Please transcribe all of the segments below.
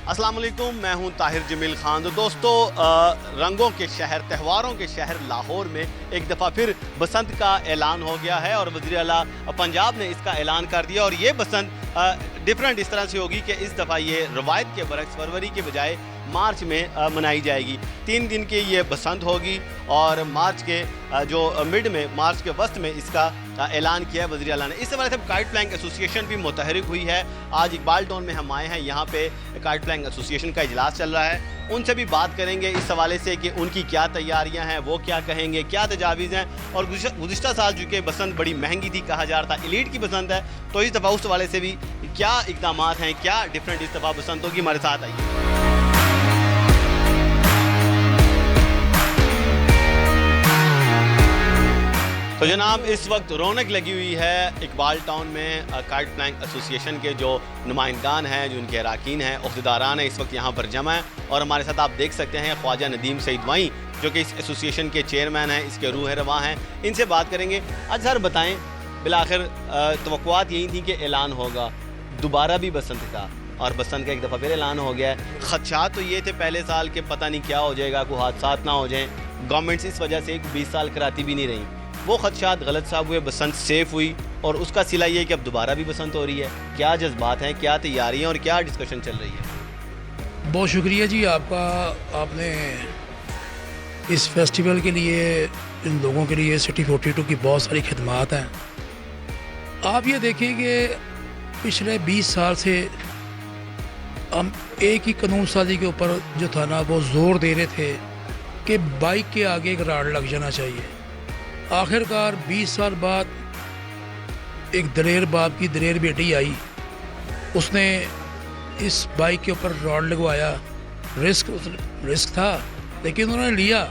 अस्सलाम वालेकुम, मैं हूं ताहिर जमील खान। तो दोस्तों, रंगों के शहर, त्योहारों के शहर लाहौर में एक दफ़ा फिर बसंत का ऐलान हो गया है और वज़ीर आला पंजाब ने इसका ऐलान कर दिया। और ये बसंत डिफरेंट इस तरह से होगी कि इस दफ़ा ये रवायत के बरक्स फरवरी के बजाय मार्च में मनाई जाएगी। 3 दिन की ये बसंत होगी और मार्च के जो मिड में, मार्च के वस्त में इसका ऐलान किया है वज़ीर आला ने। इस हवाले से काइट फ्लाइंग एसोसिएशन भी मुतहरिक हुई है। आज इकबाल टाउन में हम आए हैं, यहाँ पे काइट फ्लाइंग एसोसिएशन का इजलास चल रहा है। उनसे भी बात करेंगे इस हवाले से कि उनकी क्या तैयारियां हैं, वो क्या कहेंगे, क्या तजावीज़ हैं। और गुज़िश्ता साल चूँकि बसंत बड़ी महंगी थी, कहा जा रहा था एलीट की बसंत है, तो इस दफ़ा उस हवाले से भी क्या इक़दाम हैं, क्या डिफरेंट इस दफ़ा बसंत होगी। हमारे साथ आइए। तो जनाब, इस वक्त रौनक लगी हुई है इकबाल टाउन में। काइट फ्लाइंग एसोसिएशन के जो नुमाइंदान हैं, जो उनके अरकान हैं, अहदेदारान हैं, इस वक्त यहाँ पर जमा है। और हमारे साथ आप देख सकते हैं ख्वाजा नदीम सईद वाई, जो कि इस एसोसिएशन के चेयरमैन हैं, इसके रूह रवां हैं। इनसे बात करेंगे। आज सर बताएँ, बिलाखिर तवक्कुआत यही थी कि ऐलान होगा, दोबारा भी बसंत था और बसंत का एक दफ़ा फिर ऐलान हो गया है। खदशात तो ये थे पहले साल के, पता नहीं क्या हो जाएगा, कोई हादसात ना हो जाएँ। गवर्नमेंट्स इस वजह से 20 साल कराती भी नहीं रही। वो खदशात गलत साहब हुए, बसंत सेफ हुई और उसका सिला ये कि अब दोबारा भी बसंत हो रही है। क्या जज्बात हैं, क्या तैयारियां और क्या डिस्कशन चल रही है? बहुत शुक्रिया जी आपका, आपने इस फेस्टिवल के लिए, इन लोगों के लिए सिटी 42 की बहुत सारी खिदमात हैं। आप ये देखें कि पिछले 20 साल से हम एक ही कानून साजी के ऊपर जो था ना, वो ज़ोर दे रहे थे कि बाइक के आगे एक राड लग जाना चाहिए। आखिरकार 20 साल बाद एक दलेर बाप की दलेर बेटी आई, उसने इस बाइक के ऊपर रॉड लगवाया। रिस्क था, लेकिन उन्होंने लिया,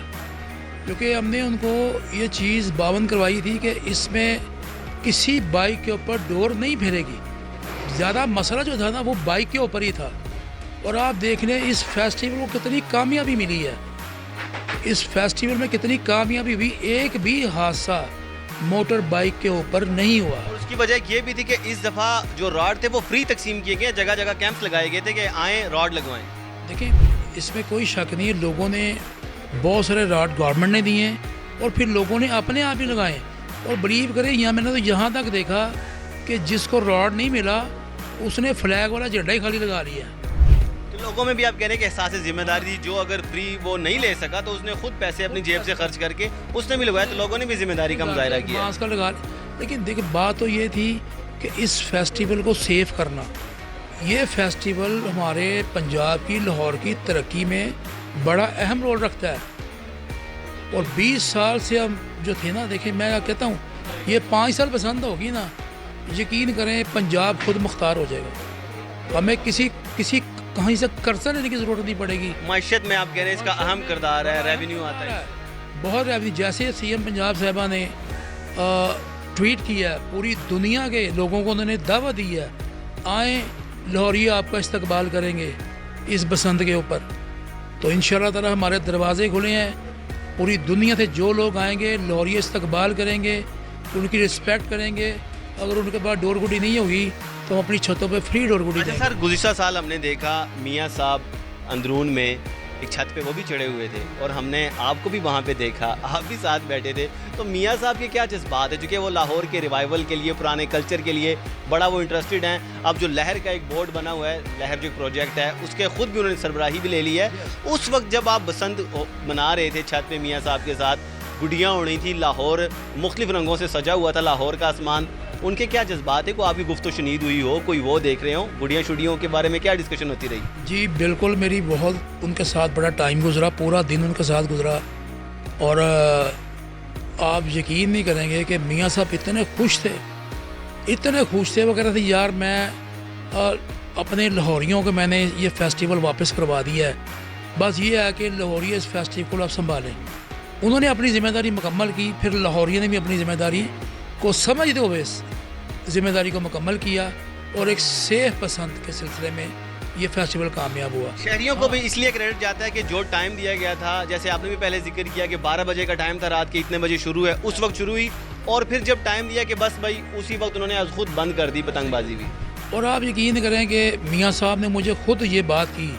क्योंकि हमने उनको ये चीज़ बावन करवाई थी कि इसमें किसी बाइक के ऊपर डोर नहीं फिरेगी। ज़्यादा मसला जो था ना, वो बाइक के ऊपर ही था। और आप देख लें इस फेस्टिवल को कितनी कामयाबी मिली है, इस फेस्टिवल में कितनी कामयाबी हुई। एक भी हादसा मोटर बाइक के ऊपर नहीं हुआ। और उसकी वजह ये भी थी कि इस दफ़ा जो रॉड थे वो फ्री तकसीम किए गए, जगह जगह कैंप्स लगाए गए थे कि आएँ रॉड लगवाएं। देखिए, इसमें कोई शक नहीं है, लोगों ने बहुत सारे रॉड गवर्नमेंट ने दिए हैं और फिर लोगों ने अपने आप ही लगाए। और बिलीव करें, यहाँ मैंने तो यहाँ तक देखा कि जिसको रॉड नहीं मिला उसने फ्लैग वाला झंडा ही खाली लगा लिया। लोगों में भी आप कह रहे हैं कि एहसास जिम्मेदारी थी, जो अगर फ्री वो नहीं ले सका तो उसने खुद पैसे अपनी जेब से खर्च करके उसने भी लगवाया, तो लोगों ने भी जिम्मेदारी का मुजाहरा किया। मास्क लगा। लेकिन देखिए, बात तो ये थी कि इस फेस्टिवल को सेफ करना। ये फेस्टिवल हमारे पंजाब की, लाहौर की तरक्की में बड़ा अहम रोल रखता है। और 20 साल से हम जो थे ना, देखें मैं कहता हूँ ये 5 साल पसंद होगी ना, यकीन करें पंजाब खुद मुख्तार हो जाएगा। हमें किसी कहीं से कर्जा लेने की ज़रूरत नहीं पड़ेगी। माशियत में आप कह रहे हैं इसका अहम किरदार है, रेवेन्यू आता है, बहुत रेवेन्यू। जैसे सीएम पंजाब साहबा ने ट्वीट किया, पूरी दुनिया के लोगों को उन्होंने दावा दी है, आए लाहौरी आपका इस्तकबाल करेंगे इस बसंत के ऊपर। तो इंशाअल्लाह ताला हमारे दरवाजे खुले हैं, पूरी दुनिया से जो लोग आएंगे लाहौरी इस्तकबाल करेंगे, उनकी रिस्पेक्ट करेंगे। अगर उनके पास डोर गुडी नहीं होगी तो हम अपनी छतों पे फ्री डोर गुडी देंगे। सर, गुज़िश्ता साल हमने देखा मियाँ साहब अंदरून में एक छत पे वो भी चढ़े हुए थे और हमने आपको भी वहाँ पे देखा, आप भी साथ बैठे थे। तो मियाँ साहब के क्या जज्बात है, चूँकि वो लाहौर के रिवाइवल के लिए, पुराने कल्चर के लिए बड़ा वो इंटरेस्टेड हैं। अब जो लहर का एक बोर्ड बना हुआ है, लहर जो प्रोजेक्ट है, उसके खुद भी उन्होंने सरबराही भी ले ली है। उस वक्त जब आप बसंत मना रहे थे छत पे मियाँ साहब के साथ, गुडियाँ उड़ी थी, लाहौर मुख्तलिफ रंगों से सजा हुआ था, लाहौर का आसमान, उनके क्या जज्बात है? को आपकी गुफ्तो शुनीद हुई हो, कोई वो देख रहे हो, गुड़िया शुड़ियों के बारे में क्या डिस्कशन होती रही? जी बिल्कुल, मेरी बहुत उनके साथ बड़ा टाइम गुजरा, पूरा दिन उनके साथ गुजरा। और आप यकीन नहीं करेंगे कि मियाँ साहब इतने खुश थे, इतने खुश थे। वो कह रहे थे यार मैं अपने लाहौरियों को मैंने ये फेस्टिवल वापस करवा दिया है, बस ये है कि लाहौरी इस फेस्टिवल को आप संभालें। उन्होंने अपनी ज़िम्मेदारी मुकम्मल की, फिर लाहौरियों ने भी अपनी ज़िम्मेदारी को समझते हुए इस जिम्मेदारी को मुकम्मल किया और एक सेफ पसंद के सिलसिले में ये फेस्टिवल कामयाब हुआ। शहरियों को भी इसलिए क्रेडिट जाता है कि जो टाइम दिया गया था, जैसे आपने भी पहले जिक्र किया कि 12 बजे का टाइम था, रात के इतने बजे शुरू है, उस वक्त शुरू हुई और फिर जब टाइम दिया कि बस भाई उसी वक्त उन्होंने खुद बंद कर दी पतंगबाजी भी। और आप यकीन करें कि मियाँ साहब ने मुझे खुद ये बात की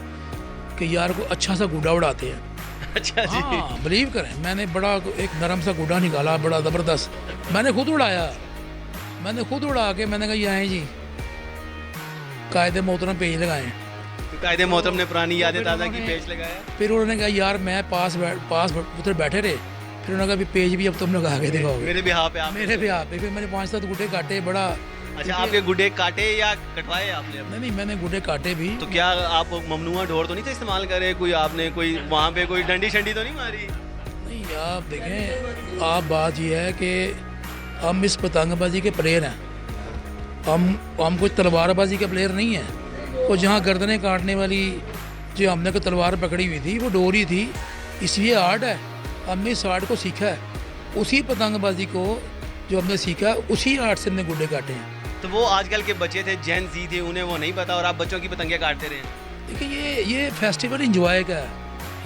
कि यार को अच्छा सा गुड्डा उड़ाते हैं। अच्छा जी। हाँ, बिलीव करें, मैंने बड़ा एक नरम सा गुड्डा निकाला, बड़ा ज़बरदस्त, मैंने खुद उड़ाया। मैंने खुद उड़ा के मैंने कहा ये आए जी, कायदे मोहतरम पेज लगाएं। तो कायदे मोहतरम ने पुरानी यादें ताज़ा की, पेज लगाया। फिर उन्होंने कहा यार मैं पास उधर बैठे रहे, फिर उन्होंने कहा भी पेज भी अब तुम लगा के दिखाओगे मेरे भी हाँ पे आप। मेरे भी आप पे। फिर मैंने 5-7 गुड्डे काटे, बड़ा। अच्छा, आपके गुड्डे काटे या कटवाए आपने? नहीं, मैंने गुड्डे काटे भी। तो क्या आप ममनुआ ढोर तो नहीं थे इस्तेमाल करे? कोई आपने कोई वहाँ पे कोई डंडी शंडी तो नहीं मारी? नहीं, आप देखें, आप बात यह है कि हम इस पतंगबाजी के प्लेयर हैं, हम कोई तलवारबाजी के प्लेयर नहीं हैं। और जहाँ गर्दनें काटने वाली जो हमने कोई तलवार पकड़ी हुई थी वो डोरी थी, इसलिए आर्ट है। हमने इस आर्ट को सीखा है, उसी पतंगबाजी को जो हमने सीखा उसी आर्ट से हमने गुड्डे काटे हैं। तो वो आजकल के बच्चे थे, जेन जी थे, उन्हें वो नहीं पता और आप बच्चों की पतंगे काटते रहे? देखिए, ये फेस्टिवल इंजॉय का है,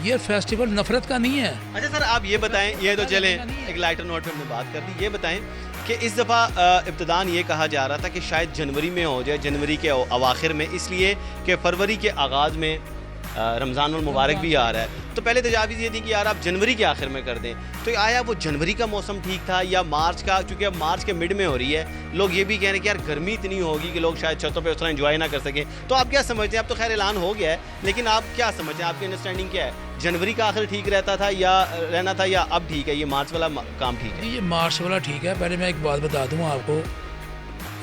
ये फेस्टिवल नफरत का नहीं है। अच्छा सर, आप ये बताएं, ये तो चले एक लाइटर नोट पे हमने बात कर दी, ये बताएं कि इस दफ़ा इब्तिदान ये कहा जा रहा था कि शायद जनवरी में हो जाए, जनवरी के अवाखिर में, इसलिए कि फरवरी के आगाज़ में रमज़ानुल मुबारक भी आ रहा है। तो पहले तजावीज़ ये थी कि यार आप जनवरी के आखिर में कर दें। तो आया वो जनवरी का मौसम ठीक था या मार्च का? क्योंकि अब मार्च के मिड में हो रही है, लोग ये भी कह रहे हैं कि यार गर्मी इतनी होगी कि लोग शायद छतों पे उस तरह एंजॉय ना कर सकें। तो आप क्या समझते हैं? अब तो खैर ऐलान हो गया है, लेकिन आप क्या समझते हैं, आपकी अंडरस्टैंडिंग क्या है? जनवरी का आखिर ठीक रहता था या रहना था, या अब ठीक है, ये मार्च वाला काम ठीक है? ये मार्च वाला ठीक है। पहले मैं एक बात बता दूँ आपको,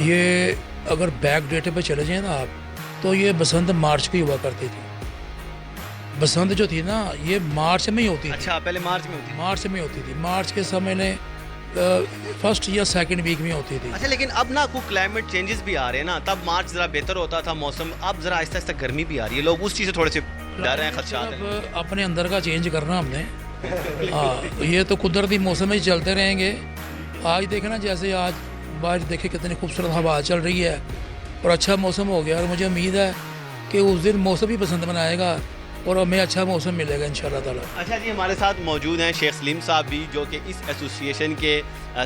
ये अगर बैक डेट पे चले जाएँ ना आप, तो ये बसंत मार्च की हुआ करती थी। बसंत जो थी ना, ये मार्च में ही होती थी। अच्छा, पहले मार्च में होती थी? मार्च में होती थी। मार्च के समय ने फर्स्ट या सेकंड वीक में होती थी। अच्छा, लेकिन अब ना कुछ क्लाइमेट चेंजेस भी आ रहे हैं ना, तब मार्च ज़रा बेहतर होता था मौसम, अब ज़रा आहिस्ता आहिस्ता गर्मी भी आ रही है, लोग उस चीज़ से थोड़े से डर रहे हैं, खदशात हैं। अब अपने अंदर का चेंज करना हमने। हाँ, ये तो कुदरती मौसम में चलते रहेंगे। आज देखें ना, जैसे आज बारिश देखे कितनी खूबसूरत हवा चल रही है और अच्छा मौसम हो गया, और मुझे उम्मीद है कि उस दिन मौसम भी पसंद बनाएगा और हमें अच्छा मौसम मिलेगा इंशाल्लाह ताला। अच्छा जी, हमारे साथ मौजूद हैं शेख सलीम साहब भी, जो कि इस एसोसिएशन के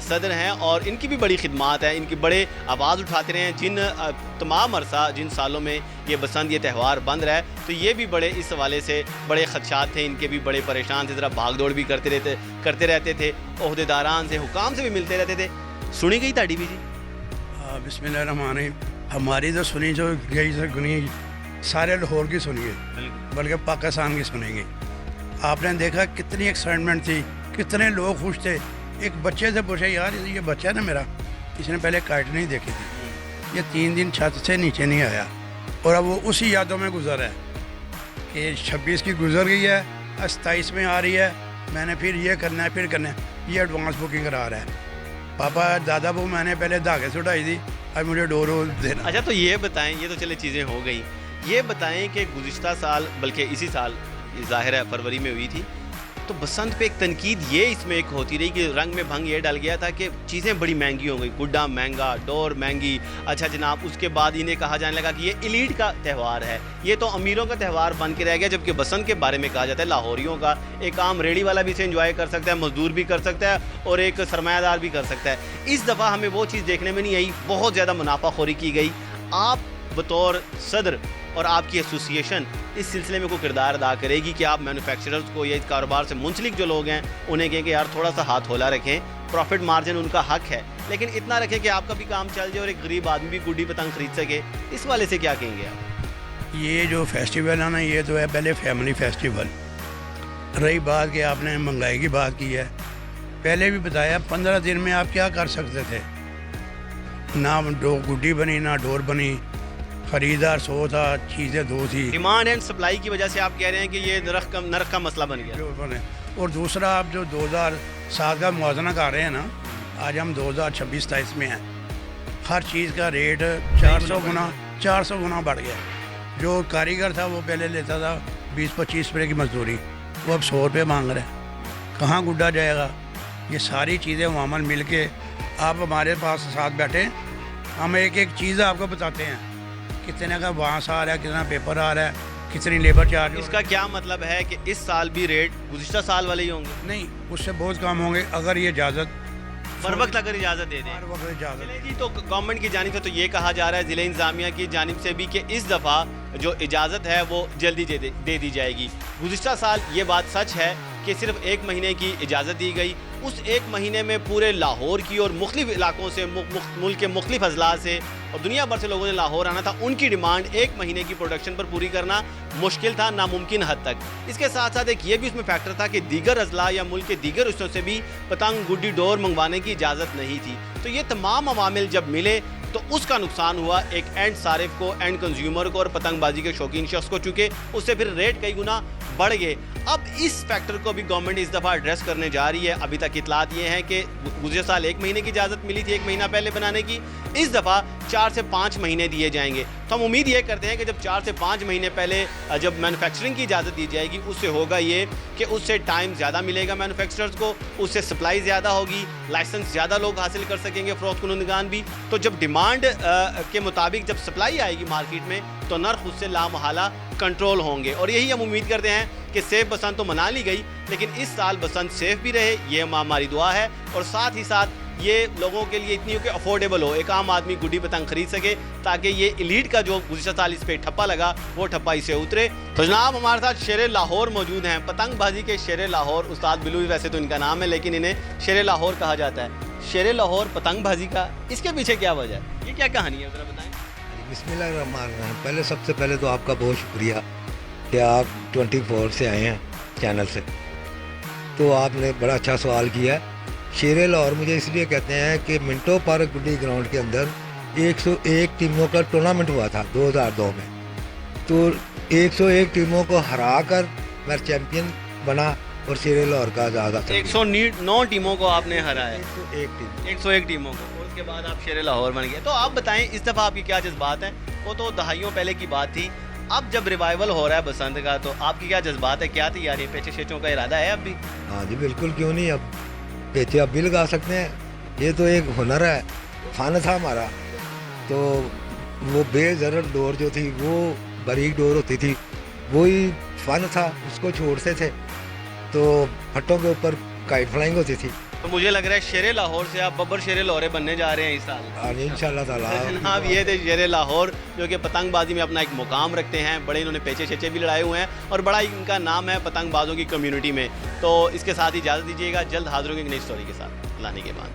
सदर हैं, और इनकी भी बड़ी खिदमात है, इनकी बड़े आवाज़ उठाते रहे हैं। जिन तमाम अरसा, जिन सालों में ये बसंत, ये त्यौहार बंद रहा है, तो ये भी बड़े इस हवाले से बड़े खदशात थे, इनके भी बड़े परेशान थे, ज़रा भाग दौड़ भी करते रहते थे, ओहदेदारान से, हुकाम से भी मिलते रहते थे। सुनी गई ताड़ी भी जी? बिस्मिल्लाहिर्रहमानिर्रहीम। हमारी तो सुनी जो गई से गुनी सारे लाहौर की सुनिए, बल्कि पाकिस्तान की सुनेंगे। आपने देखा कितनी एक्साइटमेंट थी, कितने लोग खुश थे। एक बच्चे से पूछे, यार ये बच्चा है ना मेरा, इसने पहले काइट नहीं देखी थी, ये 3 दिन छत से नीचे नहीं आया, और अब वो उसी यादों में गुजर है कि 26 की गुजर गई है, 27 में आ रही है, मैंने फिर ये करना है, फिर करना है, ये एडवांस बुकिंग करा रहा है। पापा दादा वो मैंने पहले धागे से उठाई थी, अब मुझे डोर देना। अच्छा, तो ये बताएं, ये तो चले चीज़ें हो गई, ये बताएं कि गुज़िश्ता साल, बल्कि इसी साल, ज़ाहिर है फरवरी में हुई थी, तो बसंत पे एक तनकीद ये इसमें एक होती रही कि रंग में भंग ये डल गया था कि चीज़ें बड़ी महंगी हो गई, गुड्डा महंगा, डोर महंगी। अच्छा जनाब, उसके बाद इन्हें कहा जाने लगा कि ये एलीट का त्यौहार है, ये तो अमीरों का त्यौहार बन के रह गया, जबकि बसंत के बारे में कहा जाता है लाहौरियों का, एक आम रेडी वाला भी इसे एंजॉय कर सकता है, मजदूर भी कर सकता है, और एक सरमायादार भी कर सकता है। इस दफ़ा हमें वो चीज़ देखने में नहीं आई, बहुत ज़्यादा मुनाफाखोरी की गई। आप बतौर सदर और आपकी एसोसिएशन इस सिलसिले में कोई किरदार अदा करेगी कि आप मैन्युफैक्चरर्स को या इस कारोबार से मुंसलिक जो लोग हैं उन्हें कहें कि यार थोड़ा सा हाथ होला रखें, प्रॉफिट मार्जिन उनका हक है, लेकिन इतना रखें कि आपका भी काम चल जाए और एक गरीब आदमी भी गुड्डी पतंग खरीद सके। इस वाले से क्या कहेंगे आप? ये जो फेस्टिवल है ना, ये तो है पहले फैमिली फेस्टिवल। रही बात कि आपने महंगाई की बात की है, पहले भी बताया 15 दिन में आप क्या कर सकते थे, ना गुड्डी बनी ना डोर बनी, खरीदार 100 था, चीज़ें 2 थी। डिमांड एंड सप्लाई की वजह से आप कह रहे हैं कि ये नरक का मसला बन गया। और दूसरा, आप जो 2007 का मुआवजा कर रहे हैं ना, आज हम 2026-27 में हैं, हर चीज़ का रेट 400 गुना बढ़ गया। जो कारीगर था वो पहले लेता था 20-25 रुपये की मजदूरी, वो अब 100 रुपये मांग रहे हैं। कहाँ गुड्डा जाएगा? ये सारी चीज़ें मामल मिल के आप हमारे पास साथ बैठे, हम एक एक चीज़ आपको बताते हैं, कितने का बांस आ रहा है, कितना पेपर आ रहा है, कितनी लेबर चार्ज। इसका क्या मतलब है कि इस साल भी रेट गुज़िश्ता साल वाले ही होंगे? नहीं, उससे बहुत कम होंगे अगर ये इजाज़त बर वक्त अगर इजाज़त दे दें। हर वक्त इजाज़त चलिए जी, तो गवर्नमेंट की जानिब से तो ये कहा जा रहा है, ज़िले इंतज़ामिया की जानिब से भी, कि इस दफ़ा जो इजाज़त है वो जल्दी दे दी जाएगी। गुज़िश्ता साल ये बात सच है कि सिर्फ 1 महीने की इजाज़त दी गई। उस 1 महीने में पूरे लाहौर की और मुख्तलिफ इलाकों से, मुल्क के मुख्तलिफ अजला से और दुनिया भर से लोगों ने लाहौर आना था। उनकी डिमांड 1 महीने की प्रोडक्शन पर पूरी करना मुश्किल था, नामुमकिन हद तक। इसके साथ साथ एक ये भी उसमें फैक्टर था कि दीगर अजला या मुल्क के दीगर हिस्सों से भी पतंग गुड्डी डोर मंगवाने की इजाज़त नहीं थी। तो ये तमाम अवामिल जब मिले तो उसका नुकसान हुआ एक एंड सारिफ को, एंड कंज्यूमर को और पतंगबाजी के शौकीन शख्स को, चूँकि उससे फिर रेट कई गुना बढ़ गए। अब इस फैक्टर को भी गवर्नमेंट इस दफ़ा एड्रेस करने जा रही है। अभी तक इतलात ये हैं कि गुज़िश्ता साल 1 महीने की इजाज़त मिली थी 1 महीना पहले बनाने की, इस दफ़ा 4 से 5 महीने दिए जाएंगे। तो हम उम्मीद ये करते हैं कि जब 4 से 5 महीने पहले जब मैन्युफैक्चरिंग की इजाज़त दी जाएगी, उससे होगा ये कि उससे टाइम ज़्यादा मिलेगा मैन्युफैक्चरर्स को, उससे सप्लाई ज़्यादा होगी, लाइसेंस ज़्यादा लोग हासिल कर सकेंगे, फ़रोख्त कुनंदगान भी। तो जब डिमांड के मुताबिक जब सप्लाई आएगी मार्केट में, तो नर्ख उससे लामहला कंट्रोल होंगे। और यही हम उम्मीद करते हैं कि सेफ बसंत तो मना ली गई, लेकिन इस साल बसंत सेफ भी रहे, ये हमारी दुआ है। और साथ ही साथ ये लोगों के लिए इतनी हो कि अफोर्डेबल हो, एक आम आदमी गुड्डी पतंग खरीद सके, ताकि ये एलीट का जो गुज़िश्ता साल इस पर ठप्पा लगा वो ठप्पा इसे उतरे। तो जनाब हमारे साथ शेर लाहौर मौजूद हैं, पतंगबाजी के शेर लाहौर। उस्ताद बिलू वैसे तो इनका नाम है, लेकिन इन्हें शेर लाहौर कहा जाता है। शेर लाहौर पतंगबाजी का, इसके पीछे क्या वजह है, ये क्या कहानी है, ज़रा बताएं। बिस्मिल्लाहिर्रहमानिर्रहीम। पहले सबसे पहले तो आपका बहुत शुक्रिया कि आप 24 से आए हैं चैनल से, तो आपने बड़ा अच्छा सवाल किया है। शेर लाहौर मुझे इसलिए कहते हैं कि मिंटो पार्क गुड्डी ग्राउंड के अंदर 101 टीमों का टूर्नामेंट हुआ था 2002 में, तो 101 टीमों को हरा कर मैं चैम्पियन बना और शेर लाहौर का आज़ाद हासिल 109 टीमों को आपने हराया, 101 टीमों को, और उसके बाद आप शेर लाहौर बन गए। तो आप बताएं इस दफ़ा आपकी क्या जज्बात हैं? वो तो दहाइयों पहले की बात थी, अब जब रिवाइवल हो रहा है बसंत का, तो आपकी क्या जज्बात है, क्या तैयारी, पेचे शेचों का इरादा है अब भी? हाँ जी बिल्कुल, क्यों नहीं, अब पेचे अब भी लगा सकते हैं। ये तो एक हुनर है, फन था हमारा। तो वो बेज़रर डोर जो थी, वो बारीक डोर होती थी, वही फन था, उसको छोड़ते थे तो फट्टों के ऊपर काइट फ्लाइंग होती थी। तो मुझे लग रहा है शेर लाहौर से आप बब्बर शेर लाहौर बनने जा रहे हैं इस साल। हाँ इंशाल्लाह ताला। जनाब ये थे शेर लाहौर, जो कि पतंगबाजी में अपना एक मुकाम रखते हैं। बड़े इन्होंने पेचे शेचे भी लड़ाए हुए हैं और बड़ा इनका नाम है पतंगबाजों की कम्युनिटी में। तो इसके साथ ही इजाज़त दीजिएगा, जल्द हाजिर होंगे एक नई स्टोरी के साथ, लाने के बाद।